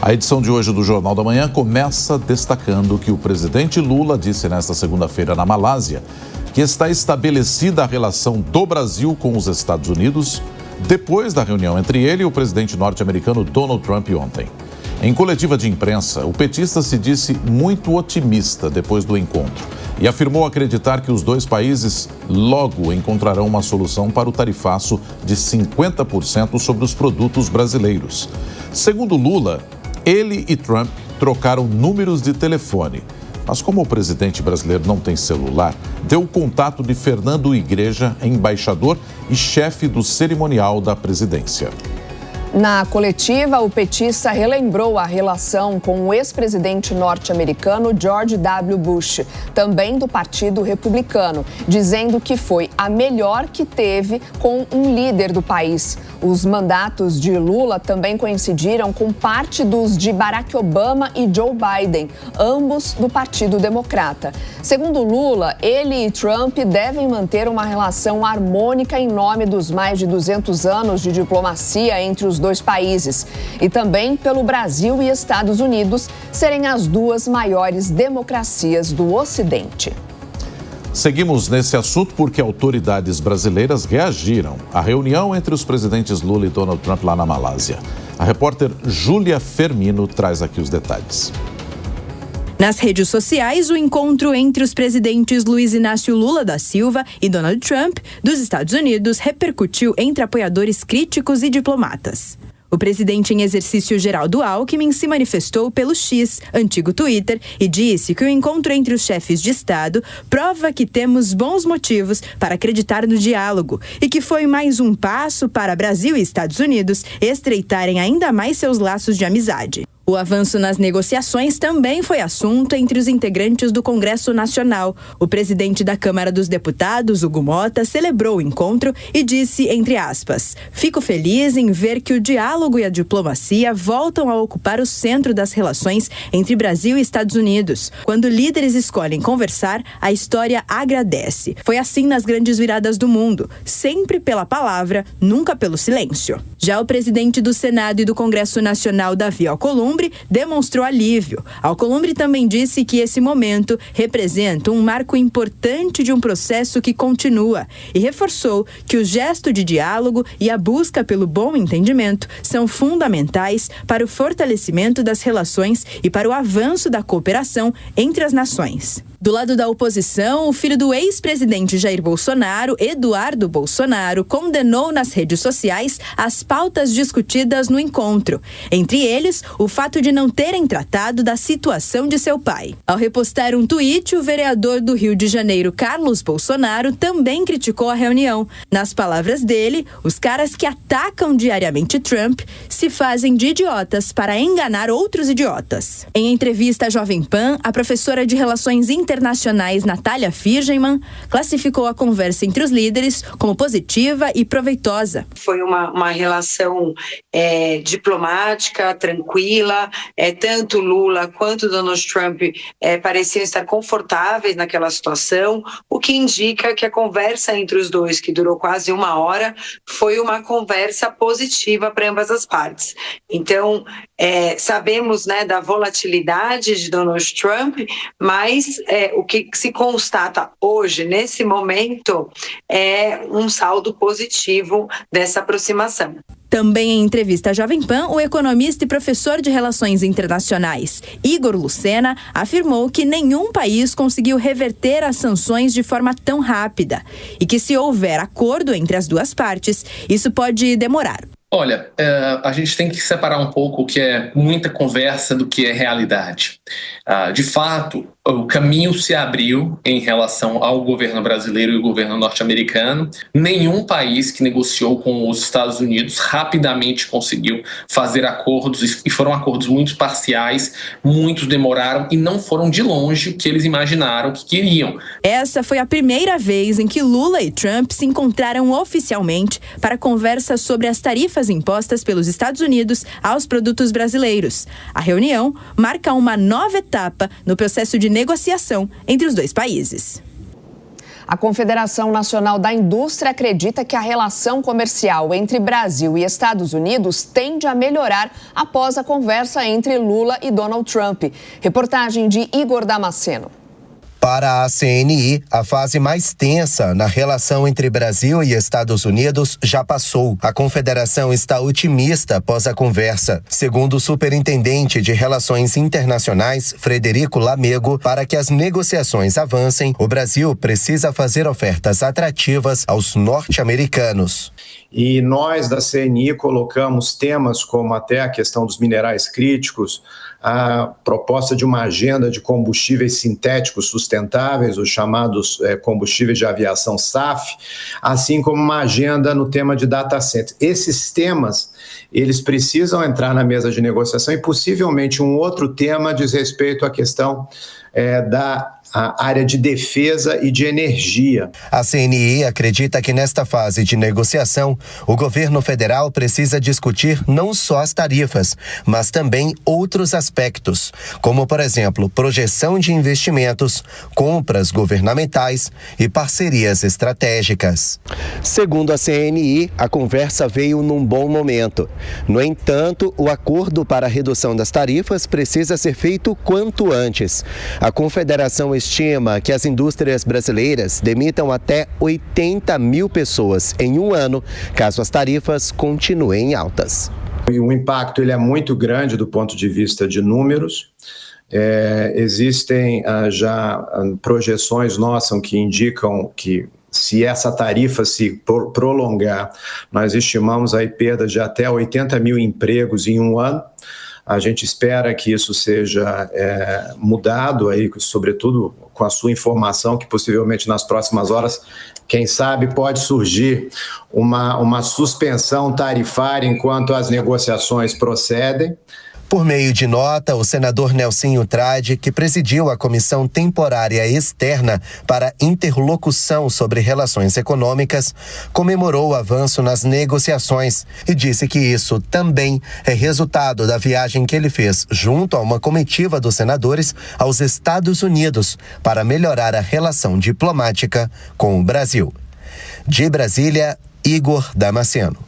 A edição de hoje do Jornal da Manhã começa destacando que o presidente Lula disse nesta segunda-feira na Malásia que está estabelecida a relação do Brasil com os Estados Unidos depois da reunião entre ele e o presidente norte-americano Donald Trump ontem. Em coletiva de imprensa, o petista se disse muito otimista depois do encontro e afirmou acreditar que os dois países logo encontrarão uma solução para o tarifaço de 50% sobre os produtos brasileiros. Segundo Lula, ele e Trump trocaram números de telefone, mas como o presidente brasileiro não tem celular, deu o contato de Fernando Igreja, embaixador e chefe do cerimonial da presidência. Na coletiva, o petista relembrou a relação com o ex-presidente norte-americano George W. Bush, também do Partido Republicano, dizendo que foi a melhor que teve com um líder do país. Os mandatos de Lula também coincidiram com parte dos de Barack Obama e Joe Biden, ambos do Partido Democrata. Segundo Lula, ele e Trump devem manter uma relação harmônica em nome dos mais de 200 anos de diplomacia entre os dois países e também pelo Brasil e Estados Unidos serem as duas maiores democracias do Ocidente. Seguimos nesse assunto porque autoridades brasileiras reagiram à reunião entre os presidentes Lula e Donald Trump lá na Malásia. A repórter Júlia Fermino traz aqui os detalhes. Nas redes sociais, o encontro entre os presidentes Luiz Inácio Lula da Silva e Donald Trump, dos Estados Unidos, repercutiu entre apoiadores críticos e diplomatas. O presidente em exercício Geraldo Alckmin se manifestou pelo X, antigo Twitter, e disse que o encontro entre os chefes de Estado prova que temos bons motivos para acreditar no diálogo e que foi mais um passo para Brasil e Estados Unidos estreitarem ainda mais seus laços de amizade. O avanço nas negociações também foi assunto entre os integrantes do Congresso Nacional. O presidente da Câmara dos Deputados, Hugo Mota, celebrou o encontro e disse, entre aspas, "Fico feliz em ver que o diálogo e a diplomacia voltam a ocupar o centro das relações entre Brasil e Estados Unidos. Quando líderes escolhem conversar, a história agradece. Foi assim nas grandes viradas do mundo, sempre pela palavra, nunca pelo silêncio." Já o presidente do Senado e do Congresso Nacional, Davi Alcolumbre, demonstrou alívio. Alcolumbre também disse que esse momento representa um marco importante de um processo que continua e reforçou que o gesto de diálogo e a busca pelo bom entendimento são fundamentais para o fortalecimento das relações e para o avanço da cooperação entre as nações. Do lado da oposição, o filho do ex-presidente Jair Bolsonaro, Eduardo Bolsonaro, condenou nas redes sociais as pautas discutidas no encontro. Entre eles, o fato de não terem tratado da situação de seu pai. Ao repostar um tweet, o vereador do Rio de Janeiro, Carlos Bolsonaro, também criticou a reunião. Nas palavras dele, os caras que atacam diariamente Trump se fazem de idiotas para enganar outros idiotas. Em entrevista à Jovem Pan, a professora de Relações Internacionais Natália Firgeman classificou a conversa entre os líderes como positiva e proveitosa. Foi uma relação diplomática, tranquila, tanto Lula quanto Donald Trump pareciam estar confortáveis naquela situação, o que indica que a conversa entre os dois, que durou quase 1 hora, foi uma conversa positiva para ambas as partes. Então, sabemos, da volatilidade de Donald Trump, mas o que se constata hoje, nesse momento, é um saldo positivo dessa aproximação. Também em entrevista à Jovem Pan, o economista e professor de Relações Internacionais, Igor Lucena, afirmou que nenhum país conseguiu reverter as sanções de forma tão rápida e que, se houver acordo entre as duas partes, isso pode demorar. Olha, a gente tem que separar um pouco o que é muita conversa do que é realidade. De fato, o caminho se abriu em relação ao governo brasileiro e o governo norte-americano. Nenhum país que negociou com os Estados Unidos rapidamente conseguiu fazer acordos, e foram acordos muito parciais, muitos demoraram e não foram de longe o que eles imaginaram que queriam. Essa foi a primeira vez em que Lula e Trump se encontraram oficialmente para conversas sobre as tarifas impostas pelos Estados Unidos aos produtos brasileiros. A reunião marca uma nova etapa no processo de negociação entre os dois países. A Confederação Nacional da Indústria acredita que a relação comercial entre Brasil e Estados Unidos tende a melhorar após a conversa entre Lula e Donald Trump. Reportagem de Igor Damasceno. Para a CNI, a fase mais tensa na relação entre Brasil e Estados Unidos já passou. A Confederação está otimista após a conversa. Segundo o superintendente de Relações Internacionais, Frederico Lamego, para que as negociações avancem, o Brasil precisa fazer ofertas atrativas aos norte-americanos. E nós da CNI colocamos temas como até a questão dos minerais críticos, a proposta de uma agenda de combustíveis sintéticos sustentáveis, os chamados combustíveis de aviação SAF, assim como uma agenda no tema de data center. Esses temas, eles precisam entrar na mesa de negociação e possivelmente um outro tema diz respeito à questão da área de defesa e de energia. A CNI acredita que nesta fase de negociação, o governo federal precisa discutir não só as tarifas, mas também outros aspectos, como, por exemplo, projeção de investimentos, compras governamentais e parcerias estratégicas. Segundo a CNI, a conversa veio num bom momento. No entanto, o acordo para a redução das tarifas precisa ser feito quanto antes. A Confederação estima que as indústrias brasileiras demitam até 80 mil pessoas em um ano, caso as tarifas continuem altas. O impacto ele é muito grande do ponto de vista de números. Existem já projeções nossas que indicam que se essa tarifa se prolongar, nós estimamos aí perdas de até 80 mil empregos em um ano. A gente espera que isso seja mudado, aí, sobretudo com a sua informação, que possivelmente nas próximas horas, quem sabe, pode surgir uma suspensão tarifária enquanto as negociações procedem. Por meio de nota, o senador Nelsinho Trade, que presidiu a Comissão Temporária Externa para Interlocução sobre Relações Econômicas, comemorou o avanço nas negociações e disse que isso também é resultado da viagem que ele fez junto a uma comitiva dos senadores aos Estados Unidos para melhorar a relação diplomática com o Brasil. De Brasília, Igor Damasceno.